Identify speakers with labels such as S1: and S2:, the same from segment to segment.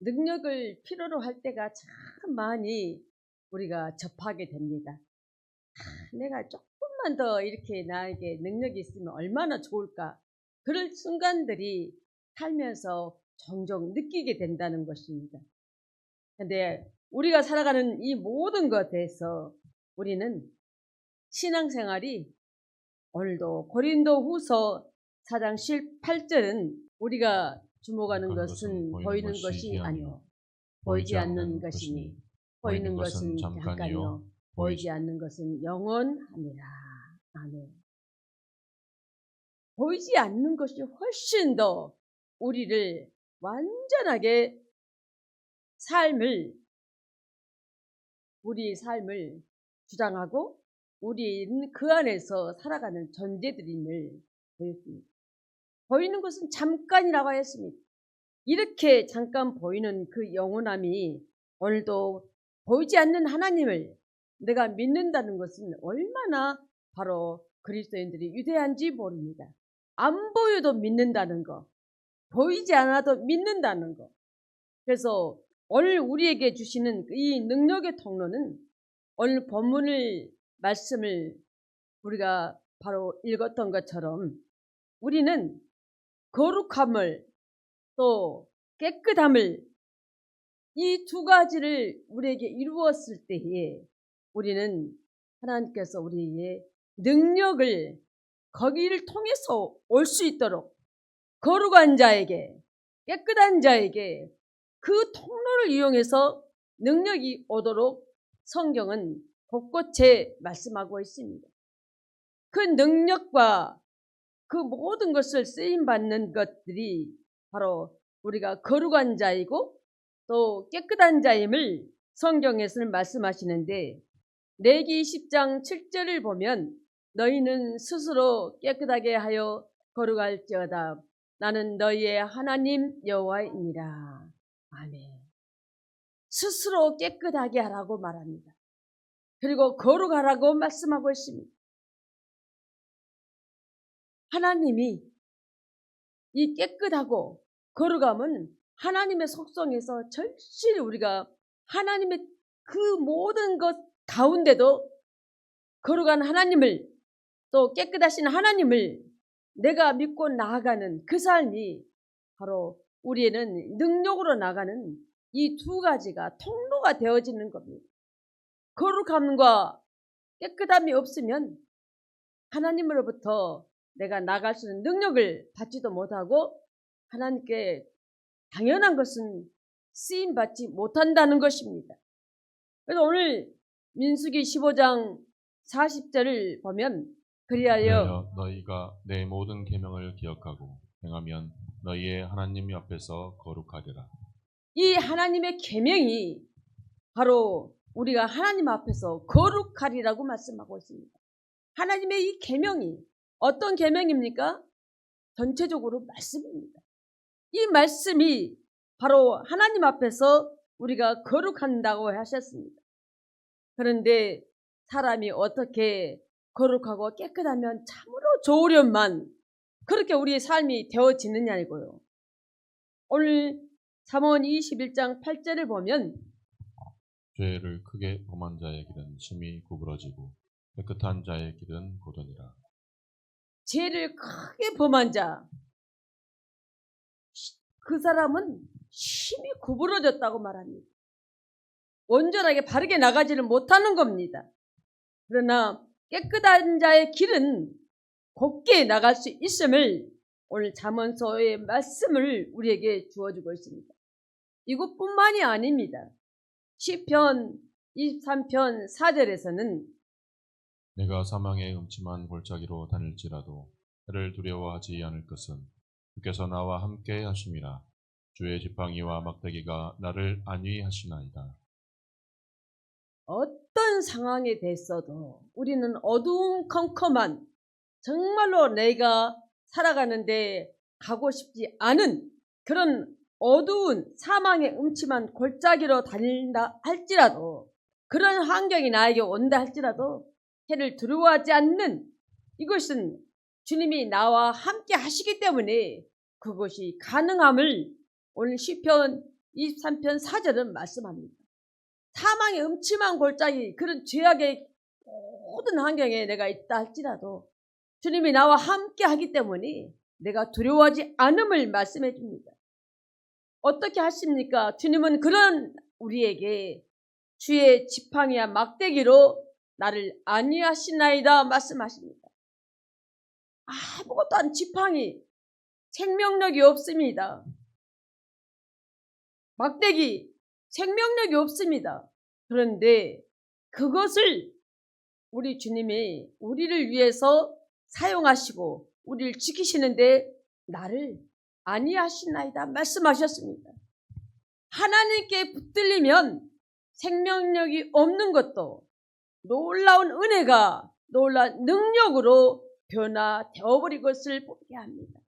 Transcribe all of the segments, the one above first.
S1: 능력을 필요로 할 때가 참 많이 우리가 접하게 됩니다. 내가 조금만 더 이렇게 나에게 능력이 있으면 얼마나 좋을까. 그럴 순간들이 살면서 종종 느끼게 된다는 것입니다. 근데 우리가 살아가는 이 모든 것에서 우리는 신앙생활이 오늘도 고린도후서 4장 18절은 우리가 주목하는 것은 보이는 것이 아니요 보이지 않는 것이니 보이는 것은 잠깐이요 보이지 않는 것은 영원하니라. 아멘. 보이지 않는 것이 훨씬 더 우리를 완전하게 우리 삶을 주장하고 우리는 그 안에서 살아가는 존재들임을 보였습니다. 보이는 것은 잠깐이라고 했습니다. 이렇게 잠깐 보이는 그 영원함이 오늘도 보이지 않는 하나님을 내가 믿는다는 것은 얼마나 바로 그리스도인들이 위대한지 모릅니다. 안 보여도 믿는다는 거, 보이지 않아도 믿는다는 거. 그래서 오늘 우리에게 주시는 이 능력의 통로는 오늘 본문을 말씀을 우리가 바로 읽었던 것처럼 우리는 거룩함을 또 깨끗함을 이 두 가지를 우리에게 이루었을 때에 우리는 하나님께서 우리의 능력을 거기를 통해서 올 수 있도록 거룩한 자에게 깨끗한 자에게 그 통로를 이용해서 능력이 오도록 성경은 곳곳에 말씀하고 있습니다. 그 능력과 그 모든 것을 쓰임받는 것들이 바로 우리가 거룩한 자이고 또 깨끗한 자임을 성경에서는 말씀하시는데 레위기 10장 7절을 보면 너희는 스스로 깨끗하게 하여 거룩할지어다. 나는 너희의 하나님 여호와이니라. 아멘. 스스로 깨끗하게 하라고 말합니다. 그리고 거룩하라고 말씀하고 있습니다. 하나님이 이 깨끗하고 거룩함은 하나님의 속성에서 절실히 우리가 하나님의 그 모든 것 가운데도 거룩한 하나님을 또 깨끗하신 하나님을 내가 믿고 나아가는 그 삶이 바로 우리에는 능력으로 나가는 이 두 가지가 통로가 되어지는 겁니다. 거룩함과 깨끗함이 없으면 하나님으로부터 내가 나갈 수 있는 능력을 받지도 못하고 하나님께 당연한 것은 쓰임받지 못한다는 것입니다. 그래서 오늘 민수기 15장 40절을 보면 그리하여
S2: 너희가 내 모든 계명을 기억하고 행하면 너희의 하나님 앞에서 거룩하리라.
S1: 이 하나님의 계명이 바로 우리가 하나님 앞에서 거룩하리라고 말씀하고 있습니다. 하나님의 이 계명이 어떤 계명입니까? 전체적으로 말씀입니다. 이 말씀이 바로 하나님 앞에서 우리가 거룩한다고 하셨습니다. 그런데 사람이 어떻게 거룩하고 깨끗하면 참으로 좋으련만 그렇게 우리의 삶이 되어지느냐고요. 오늘 잠언 21장 8절을 보면
S2: 죄를 크게 범한 자의 길은 심히 구부러지고 깨끗한 자의 길은 고도니라.
S1: 죄를 크게 범한 자, 그 사람은 심히 구부러졌다고 말합니다. 온전하게 바르게 나가지를 못하는 겁니다. 그러나 깨끗한 자의 길은 곱게 나갈 수 있음을 오늘 잠언서의 말씀을 우리에게 주어주고 있습니다. 이것뿐만이 아닙니다. 시편 23편 4절에서는
S2: 내가 사망의 음침한 골짜기로 다닐지라도 해를 두려워하지 않을 것은 주께서 나와 함께 하심이라. 주의 지팡이와 막대기가 나를 안위하시나이다.
S1: 어떤 상황에 대해서도 우리는 어두컴컴한 정말로 내가 살아가는데 가고 싶지 않은 그런 어두운 사망의 음침한 골짜기로 다닌다 할지라도 그런 환경이 나에게 온다 할지라도 해를 두려워하지 않는 이것은 주님이 나와 함께 하시기 때문에 그것이 가능함을 오늘 시편 23편 4절은 말씀합니다. 사망의 음침한 골짜기, 그런 죄악의 모든 환경에 내가 있다 할지라도 주님이 나와 함께 하기 때문에 내가 두려워하지 않음을 말씀해 줍니다. 어떻게 하십니까? 주님은 그런 우리에게 주의 지팡이와 막대기로 나를 안위하시나이다 말씀하십니다. 아무것도 안 지팡이, 생명력이 없습니다. 막대기, 생명력이 없습니다. 그런데 그것을 우리 주님이 우리를 위해서 사용하시고 우리를 지키시는데 나를 안위하시나이다 말씀하셨습니다. 하나님께 붙들리면 생명력이 없는 것도 놀라운 은혜가 놀라운 능력으로 변화되어버린 것을 보게 합니다.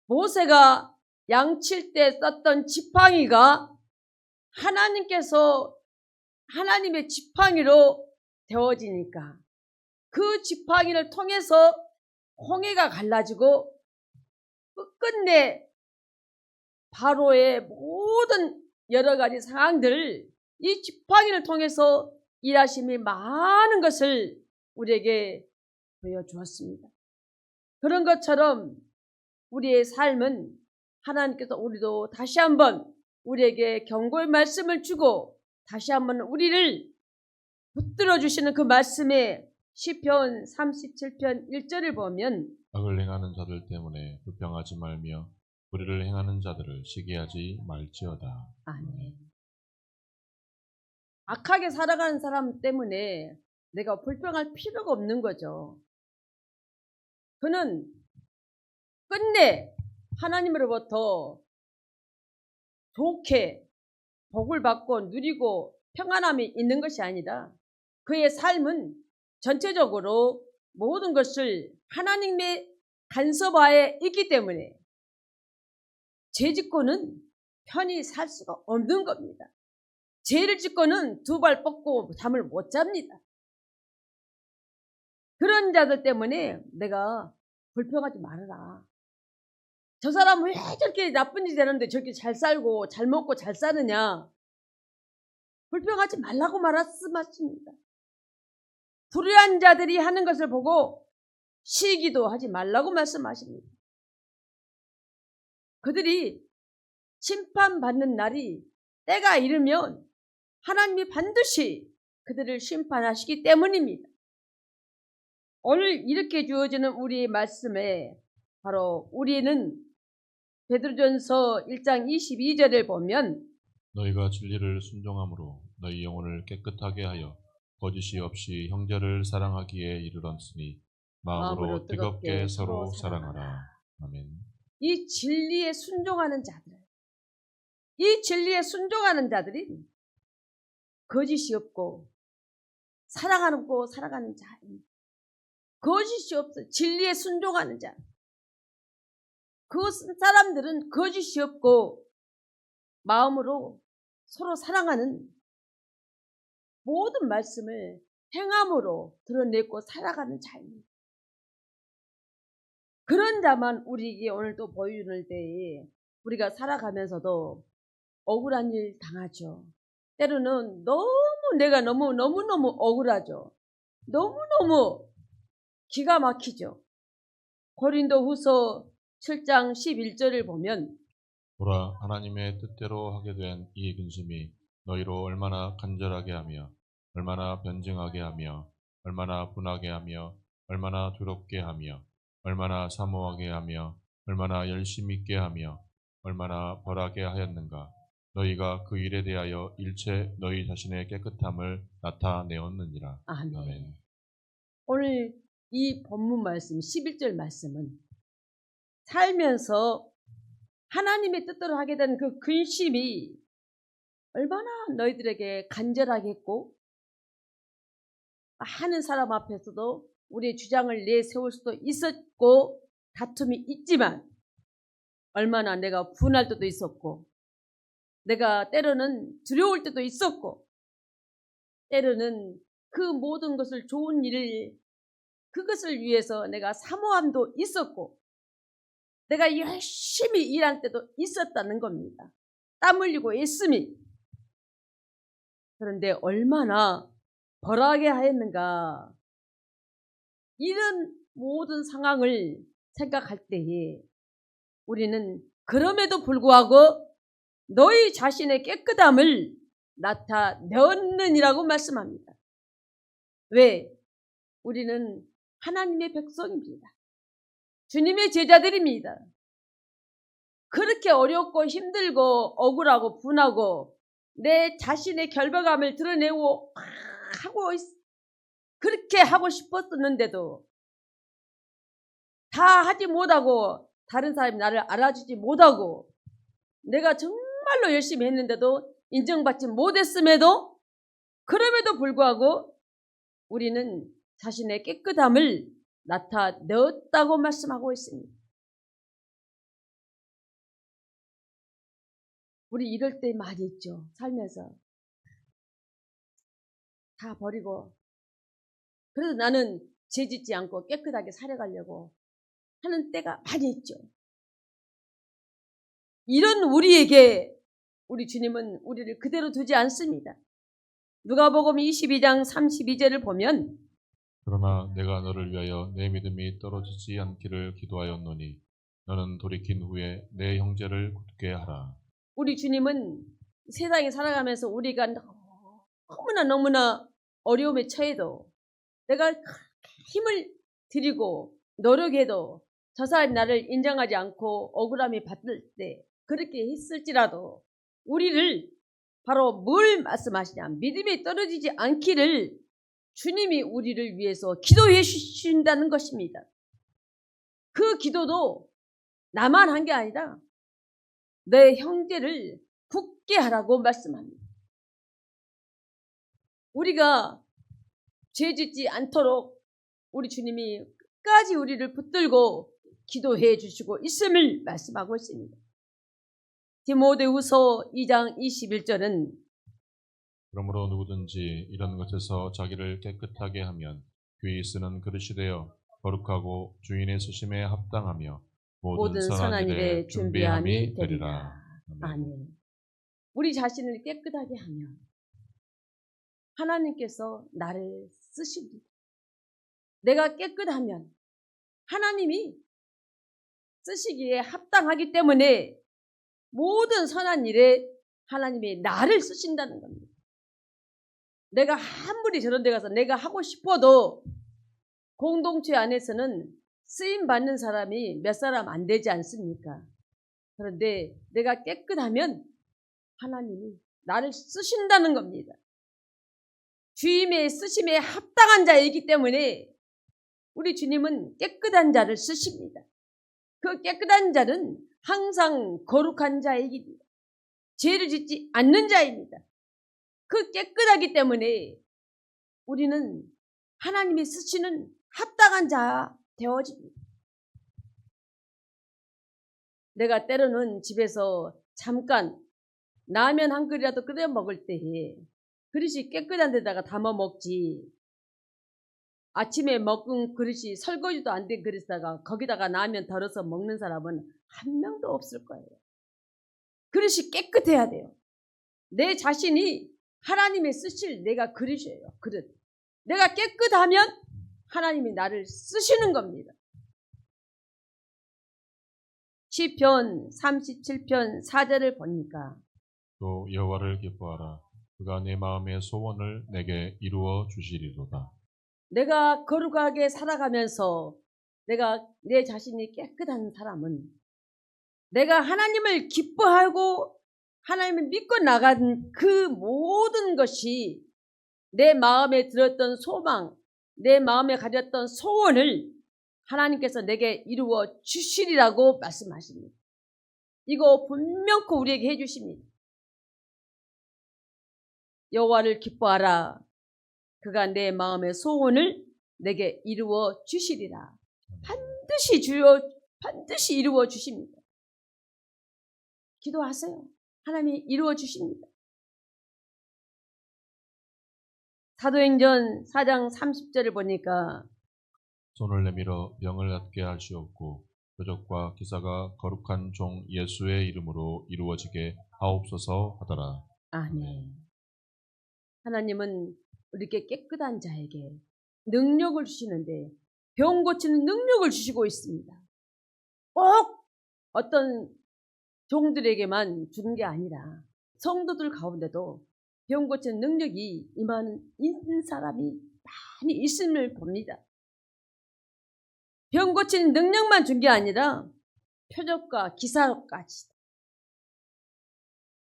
S1: 모세가 양칠 때 썼던 지팡이가 하나님께서 하나님의 지팡이로 되어지니까 그 지팡이를 통해서 홍해가 갈라지고 끝끝내 바로의 모든 여러 가지 상황들을 이 지팡이를 통해서 일하심이 많은 것을 우리에게 보여주었습니다. 그런 것처럼 우리의 삶은 하나님께서 우리도 다시 한번 우리에게 경고의 말씀을 주고 다시 한번 우리를 붙들어 주시는 그 말씀에 시편 37편 1절을 보면
S2: 악을 행하는 자들 때문에 불평하지 말며 불의를 행하는 자들을 시기하지 말지어다.
S1: 아멘. 악하게 살아가는 사람 때문에 내가 불평할 필요가 없는 거죠. 그는 끝내 하나님으로부터 좋게 복을 받고 누리고 평안함이 있는 것이 아니라 그의 삶은 전체적으로 모든 것을 하나님의 간섭하에 있기 때문에 죄 짓고는 편히 살 수가 없는 겁니다. 죄를 짓고는 두 발 뻗고 잠을 못 잡니다. 그런 자들 때문에 내가 불평하지 말아라. 저 사람은 왜 저렇게 나쁜 짓 하는데 저렇게 잘 살고 잘 먹고 잘 사느냐. 불평하지 말라고 말씀하십니다. 불의한 자들이 하는 것을 보고 시기도 하지 말라고 말씀하십니다. 그들이 심판받는 날이 때가 이르면 하나님이 반드시 그들을 심판하시기 때문입니다. 오늘 이렇게 주어지는 우리의 말씀에 바로 우리는 베드로전서 1장 22절을 보면
S2: 너희가 진리를 순종함으로 너희 영혼을 깨끗하게 하여 거짓이 없이 형제를 사랑하기에 이르렀으니 마음으로 뜨겁게 서로 사랑하라. 아멘.
S1: 이 진리에 순종하는 자들, 이 진리에 순종하는 자들이 거짓이 없고 사랑하고 살아가는 자입니다. 거짓이 없어 진리에 순종하는 자. 그 사람들은 거짓이 없고 마음으로 서로 사랑하는 모든 말씀을 행함으로 드러내고 살아가는 자입니다. 그런 자만 우리에게 오늘도 보여주는 때에 우리가 살아가면서도 억울한 일 당하죠. 때로는 내가 너무너무 억울하죠. 너무너무 기가 막히죠. 고린도후서 7장 11절을 보면
S2: 보라, 하나님의 뜻대로 하게 된 이 근심이 너희로 얼마나 간절하게 하며 얼마나 변증하게 하며 얼마나 분하게 하며 얼마나 두렵게 하며 얼마나 사모하게 하며 얼마나 열심 있게 하며 얼마나 벌하게 하였는가. 너희가 그 일에 대하여 일체 너희 자신의 깨끗함을 나타내었느니라.
S1: 아멘.
S2: 아멘.
S1: 오늘 이 본문 말씀 11절 말씀은 살면서 하나님의 뜻대로 하게 된 그 근심이 얼마나 너희들에게 간절하겠고 하는 사람 앞에서도 우리의 주장을 내세울 수도 있었고 다툼이 있지만 얼마나 내가 분할 때도 있었고 내가 때로는 두려울 때도 있었고 때로는 그 모든 것을 좋은 일을 그것을 위해서 내가 사모함도 있었고 내가 열심히 일할 때도 있었다는 겁니다. 땀 흘리고 애쓰미. 그런데 얼마나 벌하게 하였는가. 이런 모든 상황을 생각할 때에 우리는 그럼에도 불구하고 너희 자신의 깨끗함을 나타내었느니라고 말씀합니다. 왜? 우리는 하나님의 백성입니다. 주님의 제자들입니다. 그렇게 어렵고 힘들고 억울하고 분하고 내 자신의 결박감을 드러내고 그렇게 하고 싶었는데도 다 하지 못하고 다른 사람이 나를 알아주지 못하고 내가 정말로 열심히 했는데도 인정받지 못했음에도 그럼에도 불구하고 우리는 자신의 깨끗함을 나타내었다고 말씀하고 있습니다. 우리 이럴 때 많이 있죠. 살면서 다 버리고 그래도 나는 죄짓지 않고 깨끗하게 살아가려고 하는 때가 많이 있죠. 이런 우리에게 우리 주님은 우리를 그대로 두지 않습니다. 누가복음 22장 32절을 보면
S2: 그러나 내가 너를 위하여 내 믿음이 떨어지지 않기를 기도하였노니 너는 돌이킨 후에 내 형제를 굳게 하라.
S1: 우리 주님은 세상에 살아가면서 우리가 너무나 어려움에 처해도 내가 힘을 들이고 노력해도 저 사람이 나를 인정하지 않고 억울함이 받을 때 그렇게 했을지라도 우리를 바로 뭘 말씀하시냐, 믿음이 떨어지지 않기를 주님이 우리를 위해서 기도해 주신다는 것입니다. 그 기도도 나만 한 게 아니라 내 형제를 굳게 하라고 말씀합니다. 우리가 죄짓지 않도록 우리 주님이 끝까지 우리를 붙들고 기도해 주시고 있음을 말씀하고 있습니다. 디모데후서 2장 21절은
S2: 그러므로 누구든지 이런 것에서 자기를 깨끗하게 하면 귀히 쓰는 그릇이 되어 거룩하고 주인의 쓰심에 합당하며 모든 선한 일에 준비함이 되리라.
S1: 아멘. 우리 자신을 깨끗하게 하면 하나님께서 나를 쓰십니다. 내가 깨끗하면 하나님이 쓰시기에 합당하기 때문에 모든 선한 일에 하나님이 나를 쓰신다는 겁니다. 내가 아무리 저런 데 가서 내가 하고 싶어도 공동체 안에서는 쓰임받는 사람이 몇 사람 안 되지 않습니까? 그런데 내가 깨끗하면 하나님이 나를 쓰신다는 겁니다. 주님의 쓰심에 합당한 자이기 때문에 우리 주님은 깨끗한 자를 쓰십니다. 그 깨끗한 자는 항상 거룩한 자이기입니다. 죄를 짓지 않는 자입니다. 그 깨끗하기 때문에 우리는 하나님이 쓰시는 합당한 자 되어집니다. 내가 때로는 집에서 잠깐 라면 한 그릇이라도 끓여 먹을 때에 그릇이 깨끗한 데다가 담아 먹지, 아침에 먹은 그릇이 설거지도 안 된 그릇에다가 거기다가 라면 덜어서 먹는 사람은 한 명도 없을 거예요. 그릇이 깨끗해야 돼요. 내 자신이 하나님의 쓰실 내가 그릇이에요. 그릇. 내가 깨끗하면 하나님이 나를 쓰시는 겁니다. 시편 37편 4절을 보니까
S2: 또 여호와를 기뻐하라. 그가 내 마음의 소원을 내게 이루어 주시리로다.
S1: 내가 거룩하게 살아가면서 내가 내 자신이 깨끗한 사람은 내가 하나님을 기뻐하고 하나님을 믿고 나간 그 모든 것이 내 마음에 들었던 소망, 내 마음에 가졌던 소원을 하나님께서 내게 이루어 주시리라고 말씀하십니다. 이거 분명코 우리에게 해주십니다. 여호와를 기뻐하라. 그가 내 마음의 소원을 내게 이루어 주시리라. 반드시 이루어 주십니다. 기도하세요. 하나님이 이루어 주십니다. 사도행전 4장 30절을 보니까
S2: 손을 내밀어 병을 낫게 하시옵고 표적과 기사가 거룩한 종 예수의 이름으로 이루어지게 하옵소서 하더라.
S1: 아멘. 하나님은 우리에게 깨끗한 자에게 능력을 주시는데 병 고치는 능력을 주시고 있습니다. 꼭 어떤 종들에게만 주는 게 아니라 성도들 가운데도 병 고치는 능력이 있는 사람이 많이 있음을 봅니다. 병 고치는 능력만 준 게 아니라 표적과 기사까지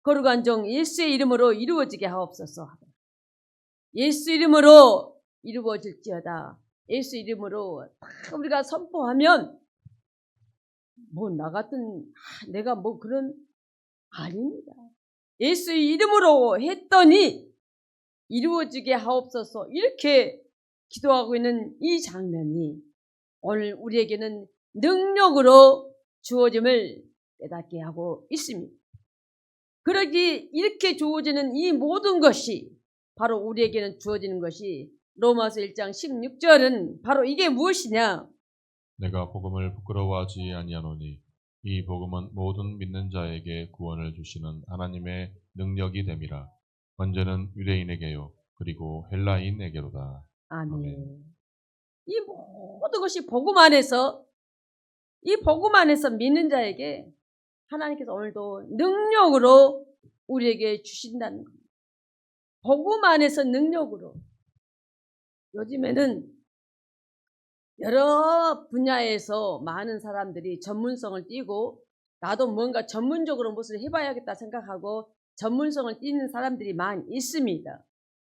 S1: 거룩한 종 예수의 이름으로 이루어지게 하옵소서. 예수 이름으로 이루어질지어다. 예수 이름으로 딱 우리가 선포하면 나 같은 내가 그런 아닙니다. 예수 이름으로 했더니 이루어지게 하옵소서. 이렇게 기도하고 있는 이 장면이 오늘 우리에게는 능력으로 주어짐을 깨닫게 하고 있습니다. 이렇게 주어지는 이 모든 것이 바로 우리에게는 주어지는 것이 로마서 1장 16절은 바로 이게 무엇이냐?
S2: 내가 복음을 부끄러워하지 아니하노니 이 복음은 모든 믿는 자에게 구원을 주시는 하나님의 능력이 됨이라. 먼저는 유대인에게요 그리고 헬라인에게로다.
S1: 아멘. 이 모든 것이 복음 안에서 믿는 자에게 하나님께서 오늘도 능력으로 우리에게 주신다는 겁니다. 복음 안에서 능력으로. 요즘에는 여러 분야에서 많은 사람들이 전문성을 띠고 나도 뭔가 전문적으로 무엇을 해봐야겠다 생각하고 전문성을 띠는 사람들이 많이 있습니다.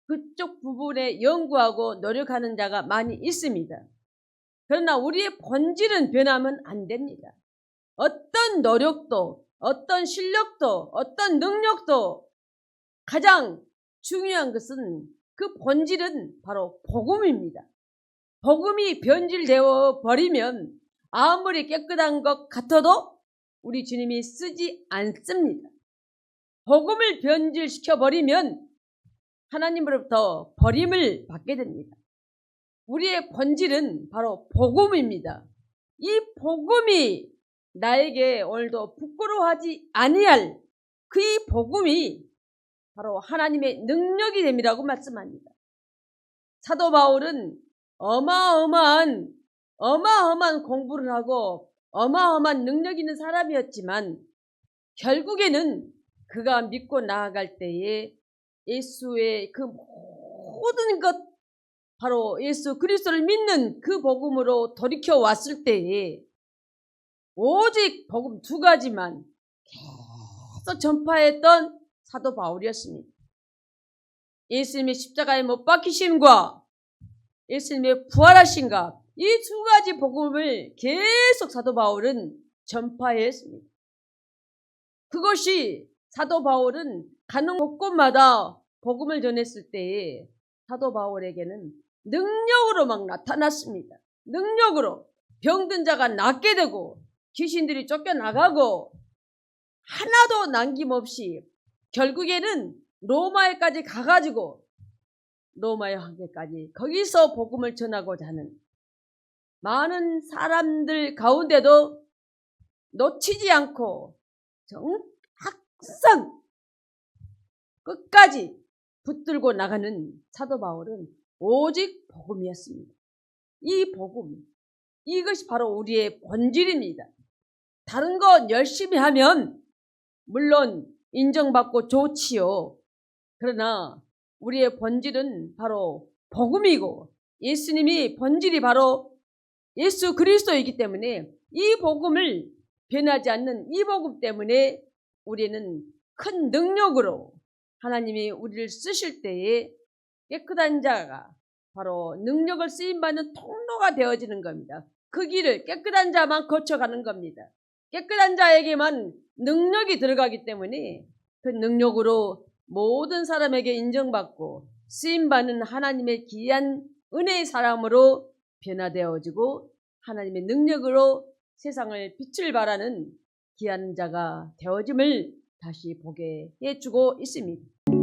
S1: 그쪽 부분에 연구하고 노력하는 자가 많이 있습니다. 그러나 우리의 본질은 변하면 안 됩니다. 어떤 노력도, 어떤 실력도, 어떤 능력도 가장 중요한 것은 그 본질은 바로 복음입니다. 복음이 변질되어 버리면 아무리 깨끗한 것 같아도 우리 주님이 쓰지 않습니다. 복음을 변질시켜 버리면 하나님으로부터 버림을 받게 됩니다. 우리의 본질은 바로 복음입니다. 이 복음이 나에게 오늘도 부끄러워하지 아니할 그 이 복음이 바로 하나님의 능력이 됨이라고 말씀합니다. 사도 바울은 어마어마한 공부를 하고 어마어마한 능력 있는 사람이었지만 결국에는 그가 믿고 나아갈 때에 예수의 그 모든 것 바로 예수 그리스도를 믿는 그 복음으로 돌이켜 왔을 때에 오직 복음 2가지만 계속 전파했던 사도 바울이었습니다. 예수님의 십자가에 못 박히심과 예수님의 부활하심과 이 2가지 복음을 계속 사도 바울은 전파했습니다. 그것이 사도 바울은 가는 곳곳마다 복음을 전했을 때에 사도 바울에게는 능력으로 막 나타났습니다. 능력으로 병든 자가 낫게 되고 귀신들이 쫓겨나가고 하나도 남김없이 결국에는 로마에까지 가가지고 로마의 황제까지 거기서 복음을 전하고자 하는 많은 사람들 가운데도 놓치지 않고 항상 끝까지 붙들고 나가는 사도 바울은 오직 복음이었습니다. 이 복음, 이것이 바로 우리의 본질입니다. 다른 것 열심히 하면 물론 인정받고 좋지요. 그러나 우리의 본질은 바로 복음이고 예수님이 본질이 바로 예수 그리스도이기 때문에 이 복음을 변하지 않는 이 복음 때문에 우리는 큰 능력으로 하나님이 우리를 쓰실 때에 깨끗한 자가 바로 능력을 쓰임받는 통로가 되어지는 겁니다. 그 길을 깨끗한 자만 거쳐가는 겁니다. 깨끗한 자에게만 능력이 들어가기 때문에 그 능력으로 모든 사람에게 인정받고 쓰임받는 하나님의 귀한 은혜의 사람으로 변화되어지고 하나님의 능력으로 세상을 빛을 발하는 귀한 자가 되어짐을 다시 보게 해주고 있습니다.